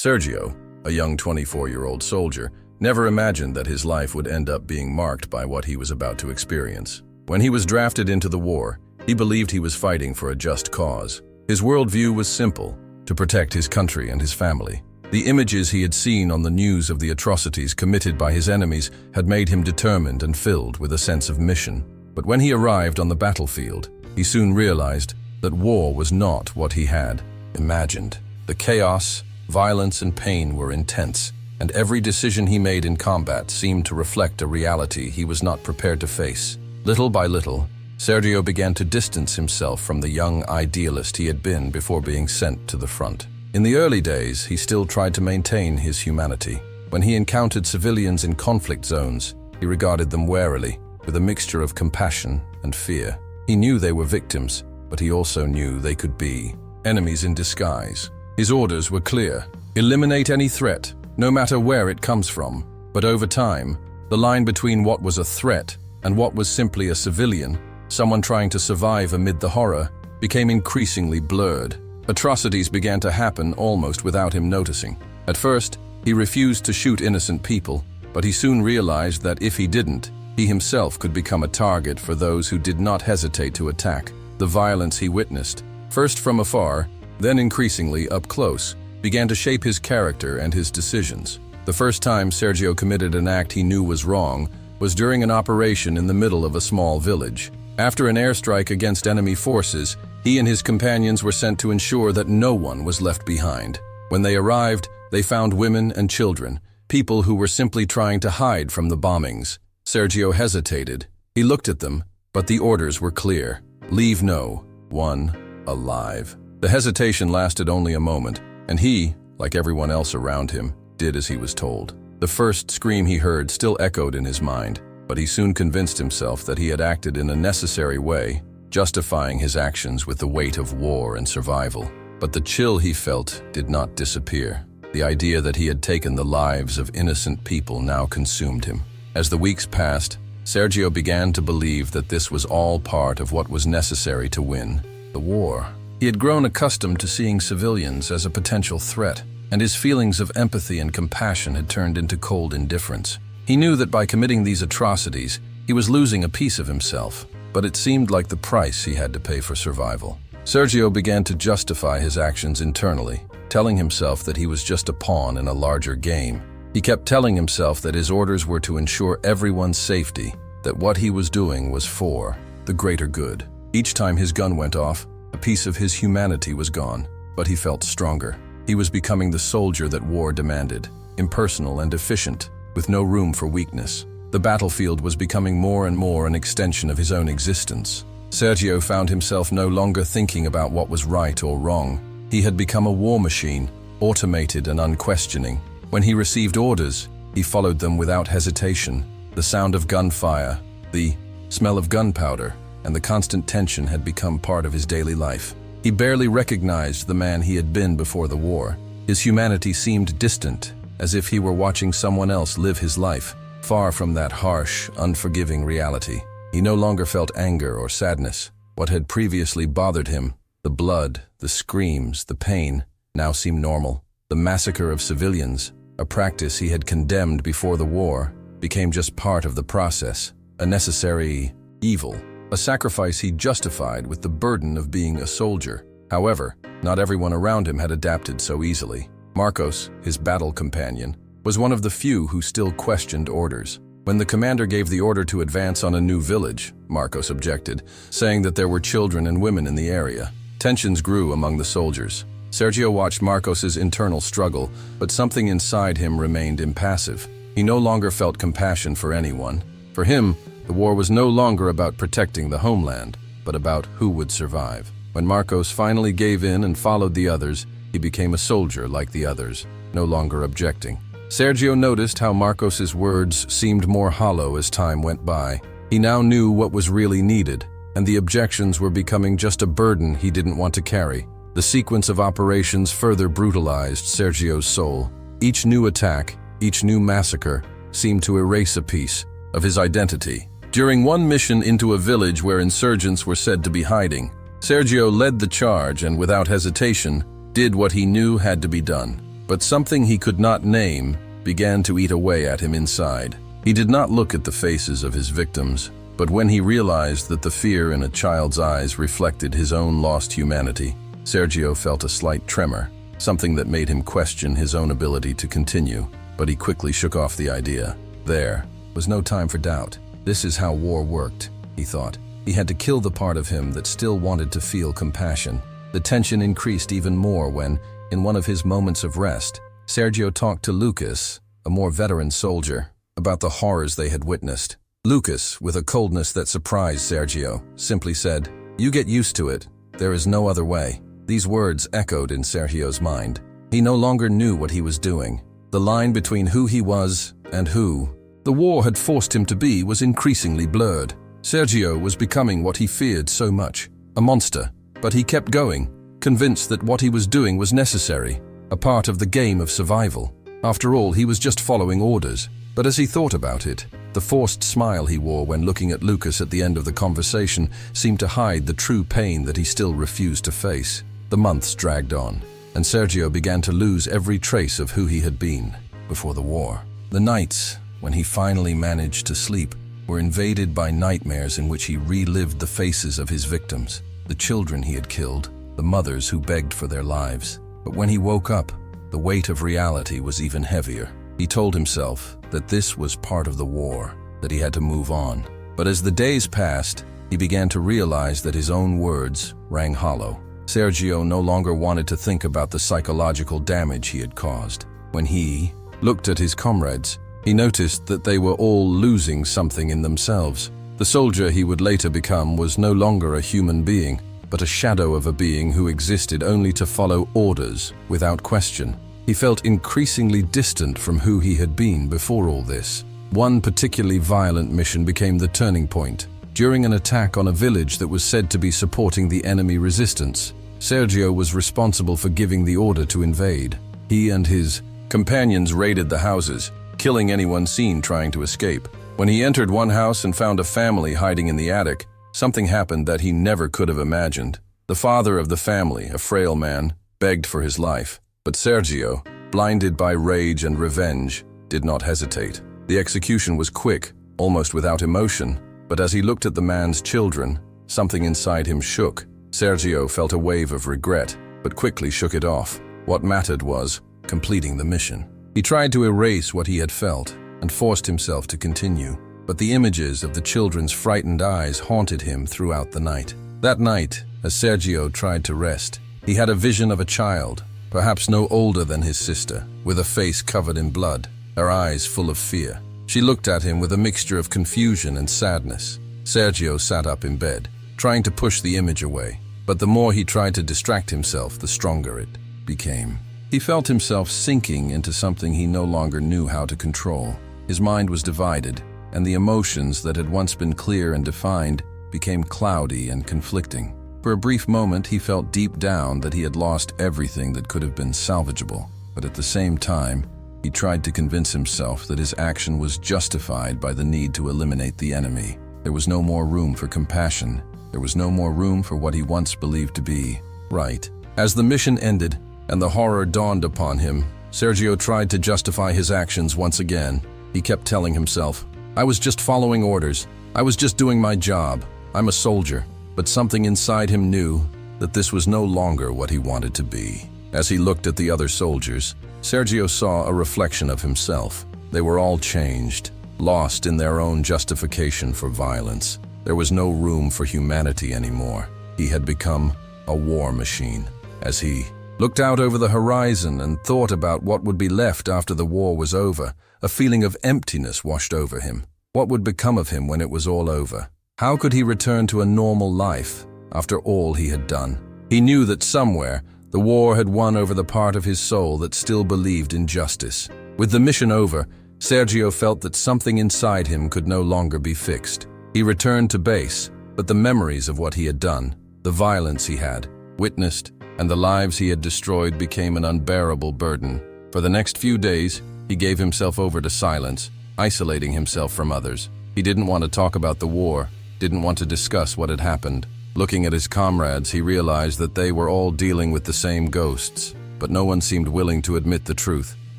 Sergio, a young 24-year-old soldier, never imagined that his life would end up being marked by what he was about to experience. When he was drafted into the war, he believed he was fighting for a just cause. His worldview was simple: to protect his country and his family. The images he had seen on the news of the atrocities committed by his enemies had made him determined and filled with a sense of mission. But when he arrived on the battlefield, he soon realized that war was not what he had imagined. The chaos, violence, and pain were intense, and every decision he made in combat seemed to reflect a reality he was not prepared to face. Little by little, Sergio began to distance himself from the young idealist he had been before being sent to the front. In the early days, he still tried to maintain his humanity. When he encountered civilians in conflict zones, he regarded them warily, with a mixture of compassion and fear. He knew they were victims, but he also knew they could be enemies in disguise. His orders were clear: eliminate any threat, no matter where it comes from. But over time, the line between what was a threat and what was simply a civilian, someone trying to survive amid the horror, became increasingly blurred. Atrocities began to happen almost without him noticing. At first, he refused to shoot innocent people, but he soon realized that if he didn't, he himself could become a target for those who did not hesitate to attack. The violence he witnessed, first from afar, then increasingly up close, began to shape his character and his decisions. The first time Sergio committed an act he knew was wrong was during an operation in the middle of a small village. After an airstrike against enemy forces, he and his companions were sent to ensure that no one was left behind. When they arrived, they found women and children, people who were simply trying to hide from the bombings. Sergio hesitated. He looked at them, but the orders were clear: leave no one alive. The hesitation lasted only a moment, and he, like everyone else around him, did as he was told. The first scream he heard still echoed in his mind, but he soon convinced himself that he had acted in a necessary way, justifying his actions with the weight of war and survival. But the chill he felt did not disappear. The idea that he had taken the lives of innocent people now consumed him. As the weeks passed, Sergio began to believe that this was all part of what was necessary to win the war. He had grown accustomed to seeing civilians as a potential threat, and his feelings of empathy and compassion had turned into cold indifference. He knew that by committing these atrocities, he was losing a piece of himself, but it seemed like the price he had to pay for survival. Sergio began to justify his actions internally, telling himself that he was just a pawn in a larger game. He kept telling himself that his orders were to ensure everyone's safety, that what he was doing was for the greater good. Each time his gun went off, a piece of his humanity was gone, but he felt stronger. He was becoming the soldier that war demanded, impersonal and efficient, with no room for weakness. The battlefield was becoming more and more an extension of his own existence. Sergio found himself no longer thinking about what was right or wrong. He had become a war machine, automated and unquestioning. When he received orders, he followed them without hesitation. The sound of gunfire, the smell of gunpowder, and the constant tension had become part of his daily life. He barely recognized the man he had been before the war. His humanity seemed distant, as if he were watching someone else live his life, far from that harsh, unforgiving reality. He no longer felt anger or sadness. What had previously bothered him, the blood, the screams, the pain, now seemed normal. The massacre of civilians, a practice he had condemned before the war, became just part of the process, a necessary evil, a sacrifice he justified with the burden of being a soldier. However, not everyone around him had adapted so easily. Marcos, his battle companion, was one of the few who still questioned orders. When the commander gave the order to advance on a new village, Marcos objected, saying that there were children and women in the area. Tensions grew among the soldiers. Sergio watched Marcos's internal struggle, but something inside him remained impassive. He no longer felt compassion for anyone. For him, the war was no longer about protecting the homeland, but about who would survive. When Marcos finally gave in and followed the others, he became a soldier like the others, no longer objecting. Sergio noticed how Marcos's words seemed more hollow as time went by. He now knew what was really needed, and the objections were becoming just a burden he didn't want to carry. The sequence of operations further brutalized Sergio's soul. Each new attack, each new massacre, seemed to erase a piece of his identity. During one mission into a village where insurgents were said to be hiding, Sergio led the charge and, without hesitation, did what he knew had to be done. But something he could not name began to eat away at him inside. He did not look at the faces of his victims, but when he realized that the fear in a child's eyes reflected his own lost humanity, Sergio felt a slight tremor, something that made him question his own ability to continue, but he quickly shook off the idea. There was no time for doubt. This is how war worked, he thought. He had to kill the part of him that still wanted to feel compassion. The tension increased even more when, in one of his moments of rest, Sergio talked to Lucas, a more veteran soldier, about the horrors they had witnessed. Lucas, with a coldness that surprised Sergio, simply said, "You get used to it. There is no other way." These words echoed in Sergio's mind. He no longer knew what he was doing. The line between who he was and who the war had forced him to be was increasingly blurred. Sergio was becoming what he feared so much, a monster, but he kept going, convinced that what he was doing was necessary, a part of the game of survival. After all, he was just following orders. But as he thought about it, the forced smile he wore when looking at Lucas at the end of the conversation seemed to hide the true pain that he still refused to face. The months dragged on, and Sergio began to lose every trace of who he had been before the war. The nights, when he finally managed to sleep, were invaded by nightmares in which he relived the faces of his victims, the children he had killed, the mothers who begged for their lives. But when he woke up, the weight of reality was even heavier. He told himself that this was part of the war, that he had to move on. But as the days passed, he began to realize that his own words rang hollow. Sergio no longer wanted to think about the psychological damage he had caused. When he looked at his comrades, he noticed that they were all losing something in themselves. The soldier he would later become was no longer a human being, but a shadow of a being who existed only to follow orders without question. He felt increasingly distant from who he had been before all this. One particularly violent mission became the turning point. During an attack on a village that was said to be supporting the enemy resistance, Sergio was responsible for giving the order to invade. He and his companions raided the houses, killing anyone seen trying to escape. When he entered one house and found a family hiding in the attic, something happened that he never could have imagined. The father of the family, a frail man, begged for his life. But Sergio, blinded by rage and revenge, did not hesitate. The execution was quick, almost without emotion, but as he looked at the man's children, something inside him shook. Sergio felt a wave of regret, but quickly shook it off. What mattered was completing the mission. He tried to erase what he had felt and forced himself to continue, but the images of the children's frightened eyes haunted him throughout the night. That night, as Sergio tried to rest, he had a vision of a child, perhaps no older than his sister, with a face covered in blood, her eyes full of fear. She looked at him with a mixture of confusion and sadness. Sergio sat up in bed, trying to push the image away, but the more he tried to distract himself, the stronger it became. He felt himself sinking into something he no longer knew how to control. His mind was divided, and the emotions that had once been clear and defined became cloudy and conflicting. For a brief moment, he felt deep down that he had lost everything that could have been salvageable, but at the same time, he tried to convince himself that his action was justified by the need to eliminate the enemy. There was no more room for compassion. There was no more room for what he once believed to be right. As the mission ended and the horror dawned upon him, Sergio tried to justify his actions once again. He kept telling himself, "I was just following orders. I was just doing my job. I'm a soldier." But something inside him knew that this was no longer what he wanted to be. As he looked at the other soldiers, Sergio saw a reflection of himself. They were all changed, lost in their own justification for violence. There was no room for humanity anymore. He had become a war machine. As he looked out over the horizon and thought about what would be left after the war was over, a feeling of emptiness washed over him. What would become of him when it was all over? How could he return to a normal life after all he had done? He knew that somewhere the war had won over the part of his soul that still believed in justice. With the mission over, Sergio felt that something inside him could no longer be fixed. He returned to base, but the memories of what he had done, the violence he had witnessed, and the lives he had destroyed became an unbearable burden. For the next few days, he gave himself over to silence, isolating himself from others. He didn't want to talk about the war, didn't want to discuss what had happened. Looking at his comrades, he realized that they were all dealing with the same ghosts. but no one seemed willing to admit the truth.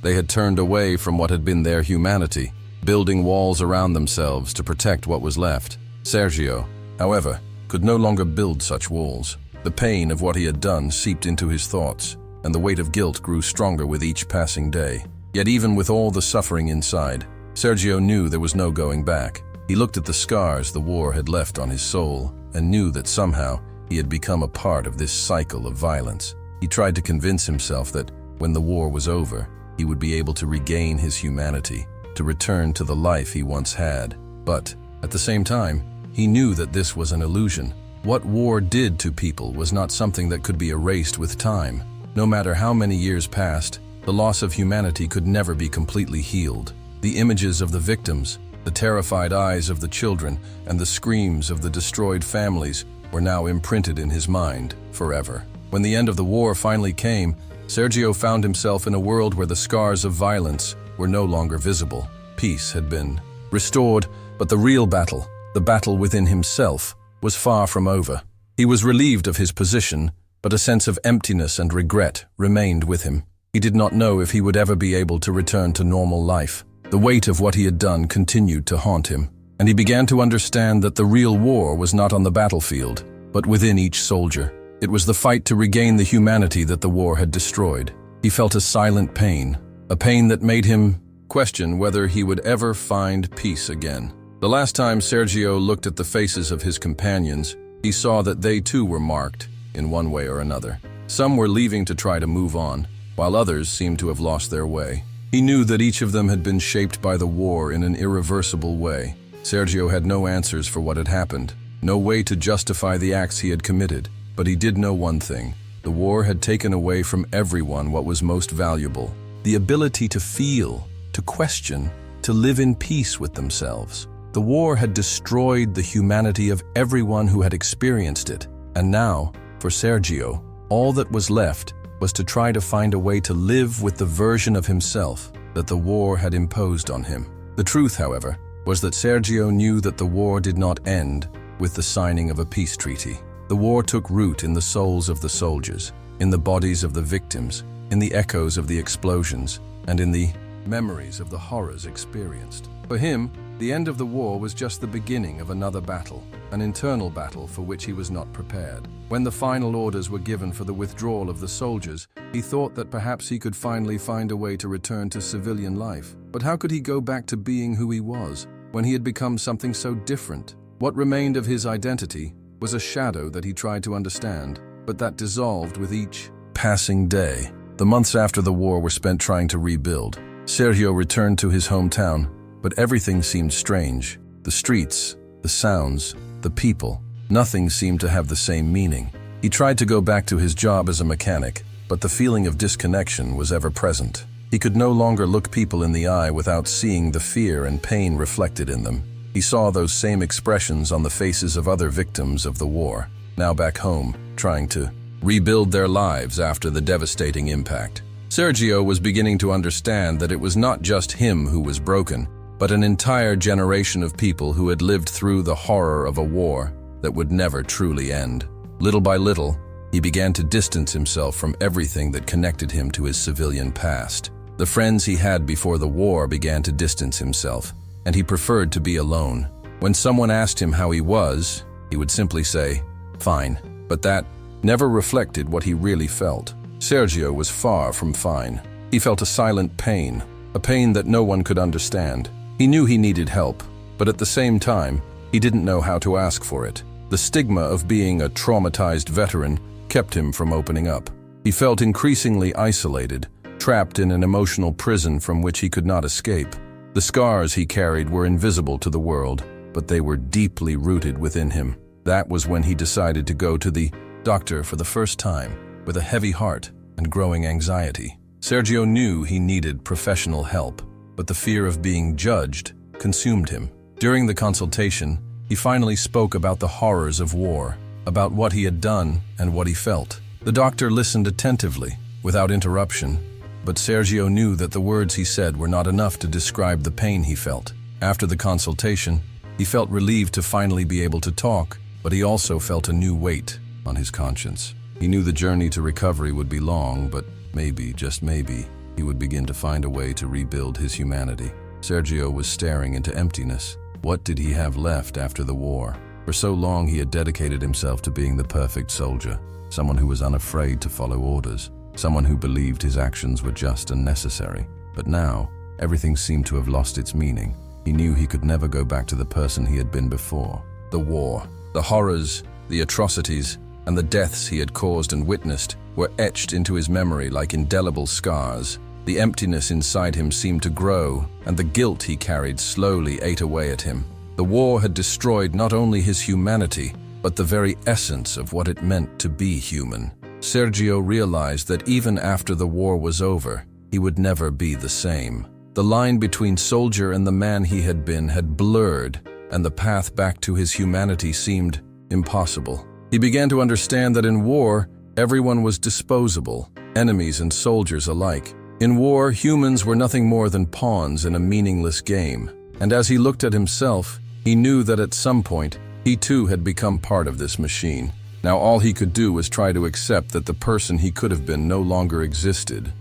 They had turned away from what had been their humanity, building walls around themselves to protect what was left. Sergio, however, could no longer build such walls. The pain of what he had done seeped into his thoughts, and the weight of guilt grew stronger with each passing day. Yet even with all the suffering inside, Sergio knew there was no going back. He looked at the scars the war had left on his soul and knew that somehow he had become a part of this cycle of violence. He tried to convince himself that when the war was over, he would be able to regain his humanity, to return to the life he once had. But at the same time, he knew that this was an illusion. What war did to people was not something that could be erased with time. No matter how many years passed, the loss of humanity could never be completely healed. The images of the victims, the terrified eyes of the children, and the screams of the destroyed families were now imprinted in his mind forever. When the end of the war finally came, Sergio found himself in a world where the scars of violence were no longer visible. Peace had been restored, but the real battle, the battle within himself, was far from over. He was relieved of his position, but a sense of emptiness and regret remained with him. He did not know if he would ever be able to return to normal life. The weight of what he had done continued to haunt him, and he began to understand that the real war was not on the battlefield, but within each soldier. It was the fight to regain the humanity that the war had destroyed. He felt a silent pain, a pain that made him question whether he would ever find peace again. The last time Sergio looked at the faces of his companions, he saw that they too were marked in one way or another. Some were leaving to try to move on, while others seemed to have lost their way. He knew that each of them had been shaped by the war in an irreversible way. Sergio had no answers for what had happened, no way to justify the acts he had committed, but he did know one thing. The war had taken away from everyone what was most valuable: the ability to feel, to question, to live in peace with themselves. The war had destroyed the humanity of everyone who had experienced it, and now, for Sergio, all that was left was to try to find a way to live with the version of himself that the war had imposed on him. The truth, however, was that Sergio knew that the war did not end with the signing of a peace treaty. The war took root in the souls of the soldiers, in the bodies of the victims, in the echoes of the explosions, and in the memories of the horrors experienced. For him, the end of the war was just the beginning of another battle, an internal battle for which he was not prepared. When the final orders were given for the withdrawal of the soldiers, he thought that perhaps he could finally find a way to return to civilian life. But how could he go back to being who he was, when he had become something so different? What remained of his identity was a shadow that he tried to understand, but that dissolved with each passing day. The months after the war were spent trying to rebuild. Sergio returned to his hometown, but everything seemed strange. The streets, the sounds, the people, nothing seemed to have the same meaning. He tried to go back to his job as a mechanic, but the feeling of disconnection was ever present. He could no longer look people in the eye without seeing the fear and pain reflected in them. He saw those same expressions on the faces of other victims of the war, now back home, trying to rebuild their lives after the devastating impact. Sergio was beginning to understand that it was not just him who was broken, but an entire generation of people who had lived through the horror of a war that would never truly end. Little by little, he began to distance himself from everything that connected him to his civilian past. The friends he had before the war began to distance himself, and he preferred to be alone. When someone asked him how he was, he would simply say, "Fine," but that never reflected what he really felt. Sergio was far from fine. He felt a silent pain, a pain that no one could understand. He knew he needed help, but at the same time, he didn't know how to ask for it. The stigma of being a traumatized veteran kept him from opening up. He felt increasingly isolated, trapped in an emotional prison from which he could not escape. The scars he carried were invisible to the world, but they were deeply rooted within him. That was when he decided to go to the doctor for the first time, with a heavy heart and growing anxiety. Sergio knew he needed professional help, but the fear of being judged consumed him. During the consultation, he finally spoke about the horrors of war, about what he had done and what he felt. The doctor listened attentively, without interruption, but Sergio knew that the words he said were not enough to describe the pain he felt. After the consultation, he felt relieved to finally be able to talk, but he also felt a new weight on his conscience. He knew the journey to recovery would be long, but maybe, just maybe, he would begin to find a way to rebuild his humanity. Sergio was staring into emptiness. What did he have left after the war? For so long he had dedicated himself to being the perfect soldier, someone who was unafraid to follow orders, someone who believed his actions were just and necessary. But now, everything seemed to have lost its meaning. He knew he could never go back to the person he had been before. The war, the horrors, the atrocities, and the deaths he had caused and witnessed were etched into his memory like indelible scars. The emptiness inside him seemed to grow, and the guilt he carried slowly ate away at him. The war had destroyed not only his humanity, but the very essence of what it meant to be human. Sergio realized that even after the war was over, he would never be the same. The line between soldier and the man he had been had blurred, and the path back to his humanity seemed impossible. He began to understand that in war, everyone was disposable, enemies and soldiers alike. In war, humans were nothing more than pawns in a meaningless game. And as he looked at himself, he knew that at some point, he too had become part of this machine. Now all he could do was try to accept that the person he could have been no longer existed.